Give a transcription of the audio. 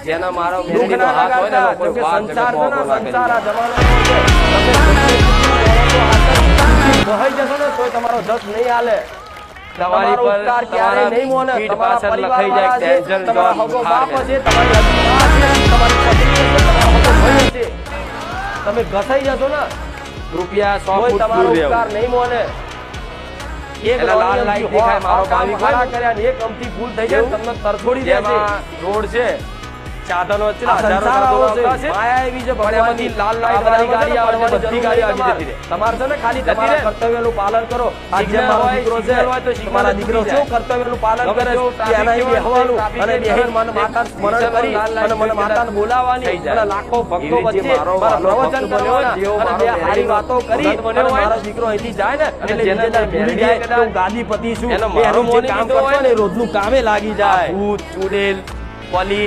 જેના મારો દુઃખ ના હાથ હોય ને લગાડતા, કોઈ કેમ કે વાત સંસાર છે ને, જગત સંસાર આ જમાનો વહાઈ જશો ને તોય તમારો જસ નહીં હાલે. તમારી તમારો પર ઉપકાર ક્યારેય નહીં મોને. પીઠ તમારા પાછળ લખાઈ જાય પરિવારવાળા છે, ટેન્શન, તમારા જોબ, હગો બુખાર બાપ છે. છે, તમારી હગી મા છે, તમારી પત્ની છે, તમારો હગો ભાઈ છે. તમે ઘસાઈ જશો ને રૂપિયા 100 કોઈ ફૂટ તમારો દૂર ઉપકાર રહેવું. નહીં મોને. એક એટલે લાલ રોની લાઈટ અમથી દેખાય, મારો કામ ભાવિક ખાડા હોય. કર્યા ને એક અમથી ભૂલ થઈ જાય ને તમને તરછોડી દે છે. જેમાં રોડ છે, સાધનો છે, આ હજારો સંસાર આવો છે, સાધનો આવતા છે. માયા એવી છે પણ એમાંથી ભગવાનની. લાલ લાઈટ આ વાળી બધામાં ગાડી આવે છે, પડવાની બધી જરૂર ગાડીઓ નહીં આવી જતી રહે. તમારે છે ને ખાલી જતી તમારા રહે. કર્તવ્યનું પાલન કરો. આ સિગ્નલ જેમ મારો હોય, દીકરો છે, સિગ્નલ હોય તો સિગ્નલ તમારા જ દીકરો તૂટી શું જાય. કર્તવ્યનું પાલન ગમે કરે તેવું છે, ટ્રાફિક એના હોય, બેહવાનું ટ્રાફિક અને સિગ્નલ બેહીને મને માતાને સ્મરણ સિગ્નલ કરી લાલ અને મને લાઈટ માતાને બોલાવવાની થઈ જાય. અને લાખો ભક્તો એવી રીતે વચ્ચે મારો મારા વાલો પ્રવચન ભક્ત બન્યો, કરવાના જેવો અને મારો બે હારી મેરડીનો વાતો કરી ભગત બન્યો અને હોય. મારો દીકરો અહીંથી જાય ને અને એટલે જેને જેને ત્યાં ભૂલી મેરડી જાય કે કદાચ હું ગાદીપતિ છું એનો એ મારો એનું જે મોની કામ લીધો કરતો હોય ને એ રોજનું કામે લાગી જાય. ભૂત, ચુડેલ, પલી